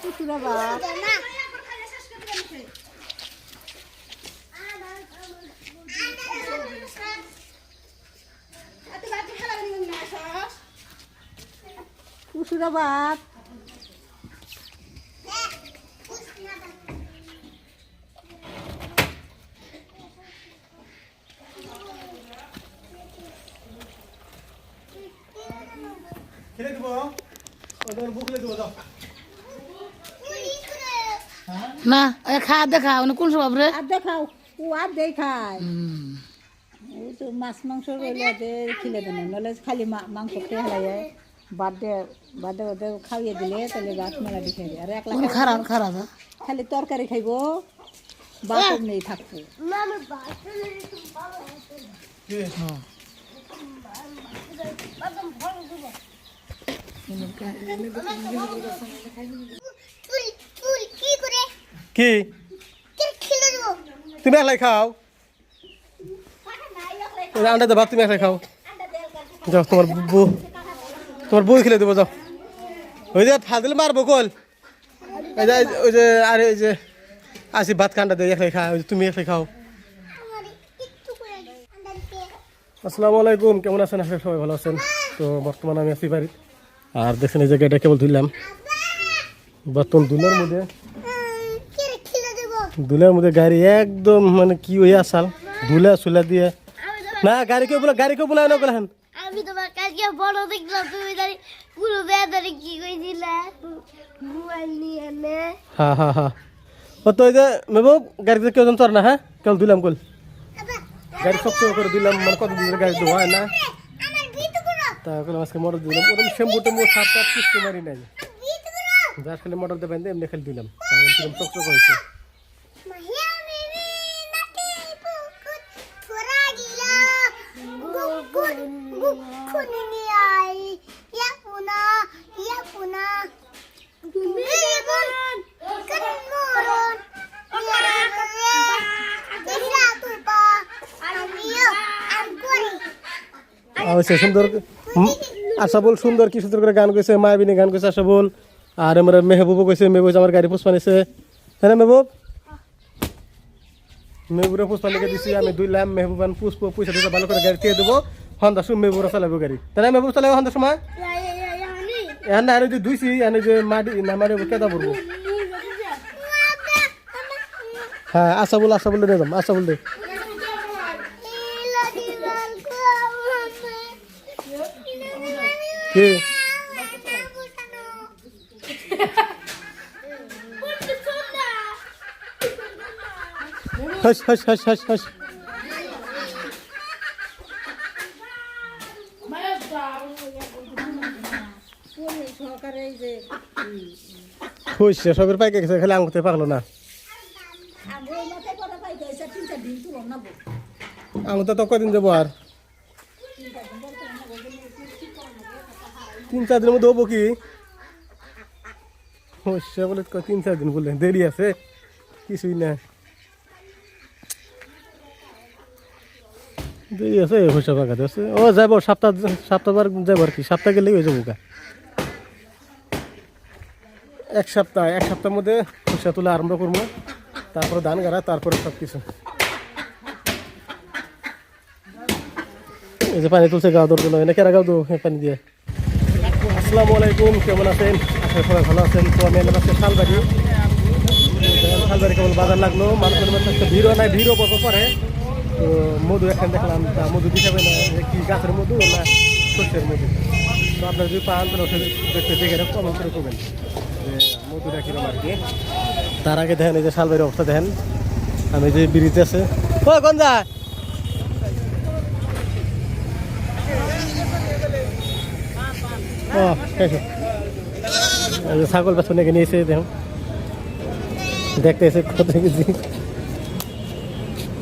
Usurabat. খেলে দেবো ওদের বুক খেলে দেবো যাও না খাওয়া দেখা কোন সব রে আর দেখাও ও আর দেখায় ও তো মাছ মাংস রইলে খিলে দেন নাহলে খালি মাংস খেয়ে হারায় বাদে ওদের খাইয়ে দিলে তাহলে ভাত মেলা দেখে আর একলা খারাপ খারাপ খালি তরকারি খাইবো ভাত নেই থাকবো কি তুমি একলাই খাও আন্ডা দেবা তুমি একলাই খাও যাও তোমার বউ খেলে দেবো যাও ওই যে ফাদিল মারবো কল ওই যে আরে ওই যে আসি ভাত কান্ডা দিয়ে একলাই খাও তুমি একলাই খাও আসসালামু আলাইকুম কেমন আছেন আপনারা সবাই ভালো আছেন তো বর্তমানে আমি আছি বাড়িতে আর দেখছেন এই জায়গাটা কেবল ধুইলাম বর্তমান দুলের মধ্যে গাড়ি একদম মানে কি হয়ে আসাল ধুলা সুলা দিয়ে না গাড়ি কেউ বলে না বলে আমি তোমার কালকে বড় দেখলাম তুমি দাঁড়ি পুরো বেদারে কি কইছিলা মোবাইল নিয়ে নে হ্যাঁ ও তো ওই যে মেহবুব গাড়িতে কেউ তোর না হ্যাঁ কেউ দিলাম কল গাড়ি সব করে দিলাম মানে কত দিন গাড়ি ধোয়া হয় না তা করলাম আজকে মোটর দিলাম ওরকম শ্যাম্পুটা মোট 7-8 কিস্তি মারি নাই যার খালি মোটর দেবেন এমনি খালি দিলাম চকচক হয়েছে সুন্দর আশা বল সুন্দর কি সুন্দর করে গান কইছে মায়াবিনী গান কইছে আশা বল আর আমার মেহবুবও কইছে মেহবুব আমার গাড়ি পুষ্পা নিছে হ্যাঁ মেহবুবের পুষ্পা লিখে দিছি আমি দুইলাম মেহবুবান পুষ্প পয়সা দিতে ভালো করে গাড়ি দিয়ে দেবো হন্দার সময় মেহবুবরা চালাবো গাড়ি তাহলে মেহবুব চালাবো হন্দার সময় এখন না যে দুইছি এনে যে মাটি না মারি কেদা পড়বো হ্যাঁ আশা বল নিয়ে যাম আশা বল দে কি হস সবের পাইকে গেছে খালি আঙুতে পাকলো না আঙুতে তো কদিন যাবো আর 3-4 দিনের মধ্যে হবো কি বলে 3-4 দিন বললেন দেরি আছে কিছুই না দেরি আছে হইসা পাকাতে আছে ও যাবো সপ্তাহবার যাবো আর কি সপ্তাহ গেলেই হয়ে যাবো এক সপ্তাহের মধ্যে হইসা তোলা আরম্ভ করবো তারপরে ধান গাড়া তারপরে সব কিছু এই যে পানি তুলছে গাও দৌড় না কেরা গাও দো পানি দিয়ে আসসালামু আলাইকুম কেমন আছেন আশা সবাই ভালো আছেন তো আমি এলাম আজকে শালবাড়ি কেবল বাজার লাগলো মানুষের মধ্যে একটা ভিড়ও বড় পরে তো মধু এখানে দেখলাম তা মধু দিতে না কি গাছের মধু না শস্যের মধু তো আপনার যদি পান তাহলে দেখতে দেখে কমেন্ট করে করবেন যে মধুটা কিরকম আর কি তার আগে দেখেন এই যে শালবাড়ির অবস্থা দেখেন আমি যে ব্রিজ আছে ও গঞ্জা ছাগল বাছুর নাকি নিয়েছে দেখুন দেখতে এসে কত কেজি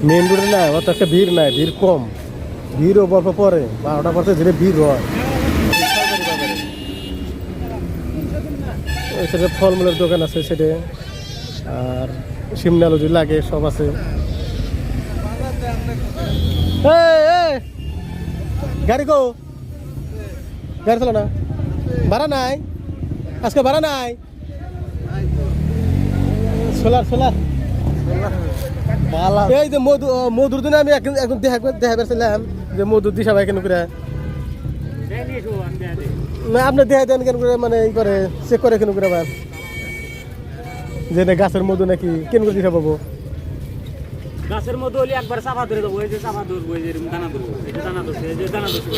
মেন রোডে না অত একটা ভিড় নাই, ভিড় কম, ভিড়ও অল্প পরে 12টা পরে ধীরে ভিড় হয়। ওই সাইডে ফলমূলের দোকান আছে সেটা, আর সিমনা লজি লাগে সব আছে। গাড়ি গো, গাড়ি চলো না, ভাড়া নাই আজকে, ভাড়া নাই। সোলার সোলার এই যে মধুর দিনে আমি এখন দেখা পেয়েছিলাম যে মধুর দিশা ভাই কেন করে না আপনি দেখা দেন কেন করে, মানে এই করে চেক করে কেন করে যে গাছের মধু নাকি কেন করে দিশা পাবো? গাছের মধ্যে হলে একবার চাপা ধরে দেবো, এই যে চাপা ধরবো, এই যে দানা ধরবো, এই যে দানা ধরছে, এই যে দানা ধরছে,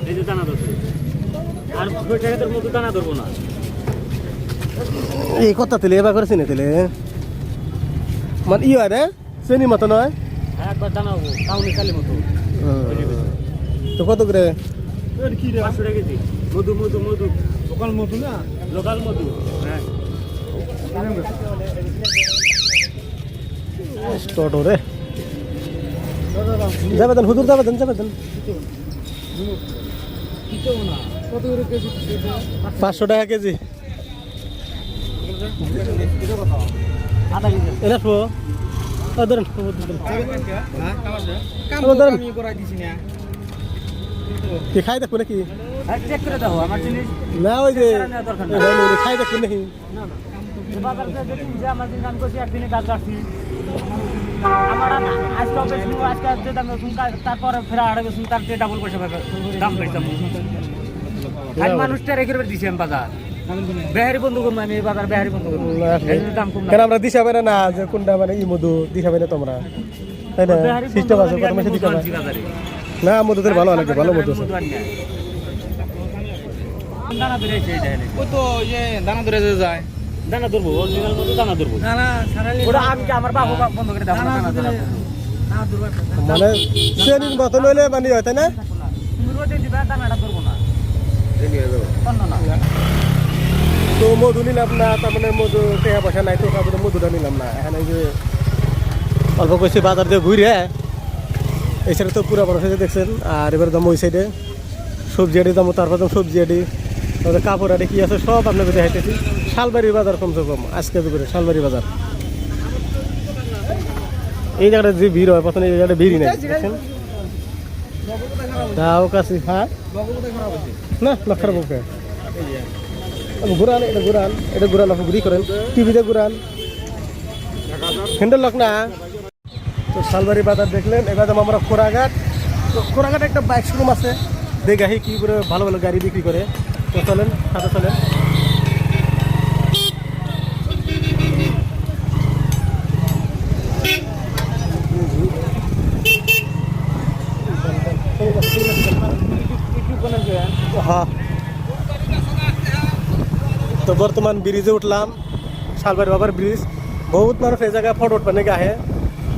এই যে দানা ধরছে, আর টাকাদের মধ্যে দানা ধরবো না। এই কথা তেলে এবার করে চিনে তেলে মানে ই হয় রে, চেনি মতো নয়, একবার দানা হবো কাউনি কালি মতো। তো কত করে? 500 টাকা কেজি মধু, মধু মধু লোকাল মধু না, লোকাল মধু। হ্যাঁ টোটো রে যাবে দেন, হুজুর যাবে দেন, যাবে দেন। 500 টাকা কেজি এনে শো ধরেন কি খাই দেখবো নাকি? চেক করে দেখো আমার জিনিস না ওই যে খাই দেখবো নাকি? বাজার থেকে দেখি যে আমার জিনিস আমি করছি, একদিনে গাছ রাখছি আমার আজকে বেশি, আজকে যে দাম বেশি, তারপরে ফেরা আড়ে বেশি, তার চেয়ে ডাবল পয়সা দাম পাইতাম। খালি মানুষটা রেখে দিছি আমি বাজার, বেহারি বন্ধু করবো আমি বাজার, বেহারি বন্ধু করবো, দাম কম। কেন আমরা দিশা পাই না যে কোনটা মানে ই মধু দিশা পাই না তোমরা, তাই না? সিস্টেম আছে কত মাসে দিতে না, মধুদের ভালো লাগে, ভালো মধু আছে। দানা ধরে ও তো ইয়ে দানা ধরে যায়, দানা ধরবো, অরিজিনাল মধু দানা ধরবো। ওটা আমি কি আমার বাবু বন্ধ করে দানা ধরবো, মানে চেনির মতন হইলে মানে হয়, তাই না? তুমি রোদে দিবা, দানাটা ধরবো না, অন্য না। তো মধু নিলাম না, তার মানে মধু টাকা পয়সা নাই, তো তারপরে মধুটা নিলাম না। এখানে যে অল্প কইছি বাজার দিয়ে ঘুরে, এই সাইডে তো পুরো বড় সাইডে দেখছেন, আর এবার দাম ওই সাইডে সবজি আড়ি দাম, তারপর দাম সবজি আড়ি, তারপরে কাপড় আড়ি কি আছে সব আপনাকে দেখাইতেছি। শালবাড়ি বাজার কমসে কম আজকে দুপুরে শালবাড়ি বাজার। এই জায়গাটা যে ভিড় হয় প্রথমে, এই জায়গাটা ভিড়ই নাই দেখছেন। তাও কাছে হ্যাঁ না না খারাপ ওকে ঘুরান, এটা ঘুরান, এটা ঘুরান, আপনি ঘুরি করেন, টিভিতে ঘুরান, হ্যান্ডেল লক না। তো শালবাড়ি বাজার দেখলেন। এবার যাবো আমরা খোরাঘাট। তো খোরাঘাটে একটা বাইক শোরুম আছে, দেখাই কি করে ভালো ভালো গাড়ি বিক্রি করে। তো চলেন, সাথে চলেন। হ্যাঁ, তো বর্তমান ব্রিজে উঠলাম, শালবাড়ি বাবার ব্রিজ। বহুত মানুষ এই জায়গায় ফটো উঠবে নাকি আহে,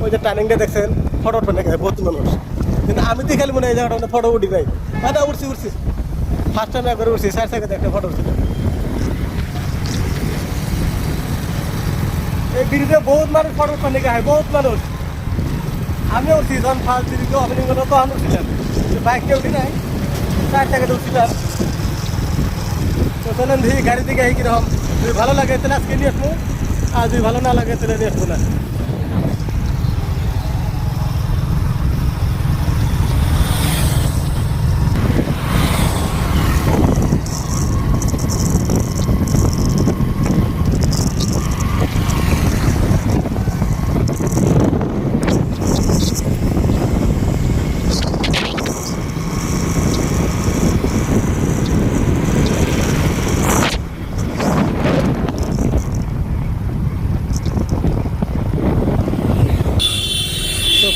ওই যে টার্নিংটা দেখছেন, ফটো উঠবে নাকি বহুত মানুষ। কিন্তু আমি তো খালি মনে হয় এই জায়গাটা ফটো উঠি নাই। হ্যাঁ উঠছি উঠছি, ফার্স্ট টাইম একবার উঠছি, 4 সেকেন্ড একটা ফটো উঠছিল। এই ব্রিজে বহুত মানুষ ফটো উঠবে নাকি আহে, বহুত মানুষ। আমিও উঠছি যখন ফার্স্ট ব্রিজে ওপেনিং করলো, তখন উঠছিলাম, বাইক নিয়ে উঠি নাই, 4 সেকেন্ড উঠছিলাম। তো চলেন দেখি গাড়ি দিকে এই কিরকম, যদি ভালো লাগে তাহলে আজকে নিয়ে আসবো, আর যদি ভালো না লাগে তাহলে নিয়ে আসবো না।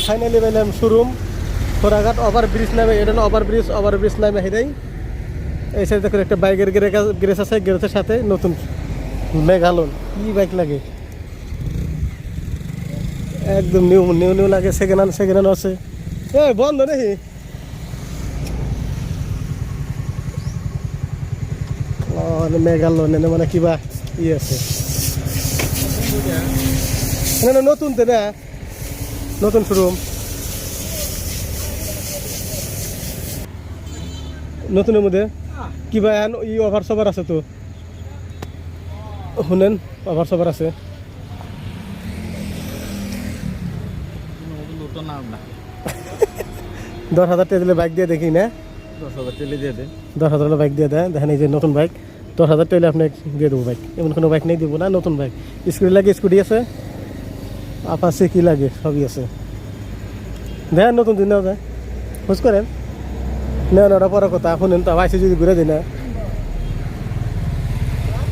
ফাইনালি পেলাম শোরুম খোরাঘাট ওভারব্রিজ নামে, এটা না ওভারব্রিজ নামে হেঁটেই। এই সাইডে দেখুন একটা বাইকের গ্যারেজ আছে, গ্যারেজের সাথে নতুন মেঘালন কি বাইক লাগে, একদম নিউ নিউ নিউ লাগে। সেকেন্ড হ্যান্ড আছে, এ বন্ধ নাকি? মেঘালন এনে মানে কিবা ই আছে। না না নতুন তো না নতুন শোরুম নতুনের মধ্যে কি ভাই ই অফার সবার আছে তো শুনেন অফার সবার আছে নতুন নাম না 10,000 টাকা দিলে বাইক দিয়ে দেখি না 10,000 টেলে দিয়ে দে 10,000 টাকা বাইক দিয়ে দেয় দেখেন এই যে নতুন বাইক 10,000 টাকা আপনি দিয়ে দেবো বাইক এমন কোনো বাইক নেই দেবো না নতুন বাইক স্কুটি লাগে স্কুটি আছে আপাসে কি লাগে সবই আছে দেখেন নতুন দিন নেওয়া যায় খোঁজ করেন নেওয়া ওটা পরের কথা শুনেন তো আইসি যদি ঘুরে দিই না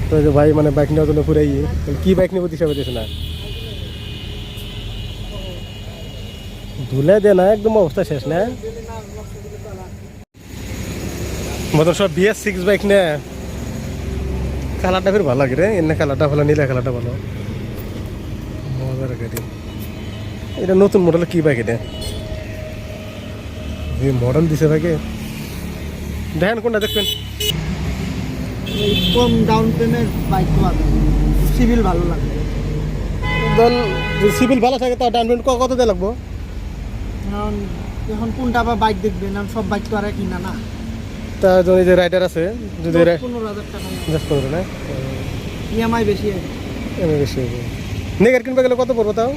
তো যে ভাই মানে বাইক নেওয়ার জন্য ঘুরে কি বাইক নেবো দিশা পেতেছে না ধুলে দে না একদম অবস্থা শেষ না মতন সব BS6 বাইক নে কালারটা ফের ভালো লাগে রে এনে কালারটা ভালো নীলা কালারটা ভালো মজার গাড়ি এটা নতুন মডেল কি বাইক এটা যে মডেল দিছে ভাইকে দেখেন কোনটা দেখবেন কম ডাউন পেমেন্ট বাইক পাবে সিভিল ভালো লাগে ধর সিভিল ভালো থাকে তো ডাউন পেমেন্ট কত দিয়ে লাগবো কারণ এখন কোনটা আবার বাইক দেখবেন না সব বাইক তো আর একই না না তা যদি যে রাইডার আছে যদি 15,000 টাকা জাস্ট করবে না ইএমআই বেশি এমনি বেশি হবে নেগার কিনবে গেলে কত পড়বো তাও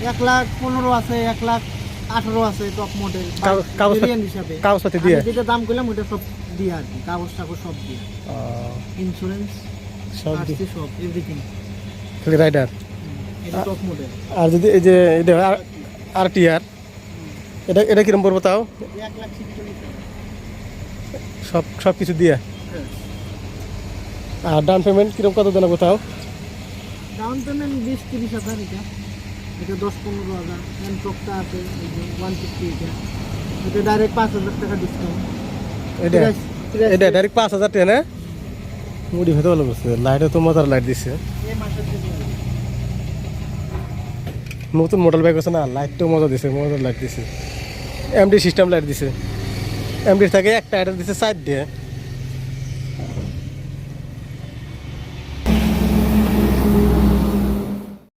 1,15,000 আছে 1,18,000 আছে টপ মডেল কাগজ হিসাবে কাগজপাতি দিয়ে যেটা দাম করলাম ওটা সব দিয়ে আর কি কাগজ টাগজ সব দিয়ে ইন্স্যুরেন্স সব দিয়ে সব এভরিথিং খালি রাইডার এটা টপ মডেল আর যদি এই যে এটা RTR এটা এটা কিরম পড়বো তাও 1,46,000 সব কিছু দিয়ে আর ডাউন পেমেন্ট কিরম কত দেন কোথাও ডাউন পেমেন্ট 20-30,000 এটা 10-15,000 টপটা আছে 150 এটা ডাইরেক্ট 5,000 টাকা ডিসকাউন্ট এটা এটা ডাইরেক্ট 5,000 টাকা না মুড়ি ভেতর ভালো করছে লাইটে তো মজার লাইট দিচ্ছে নতুন মডেল বাইক আছে না লাইটটাও মজা দিছে মজার লাইট দিছে MD সিস্টেম লাইট দিছে MD থাকে একটা এটা দিছে সাইড দিয়ে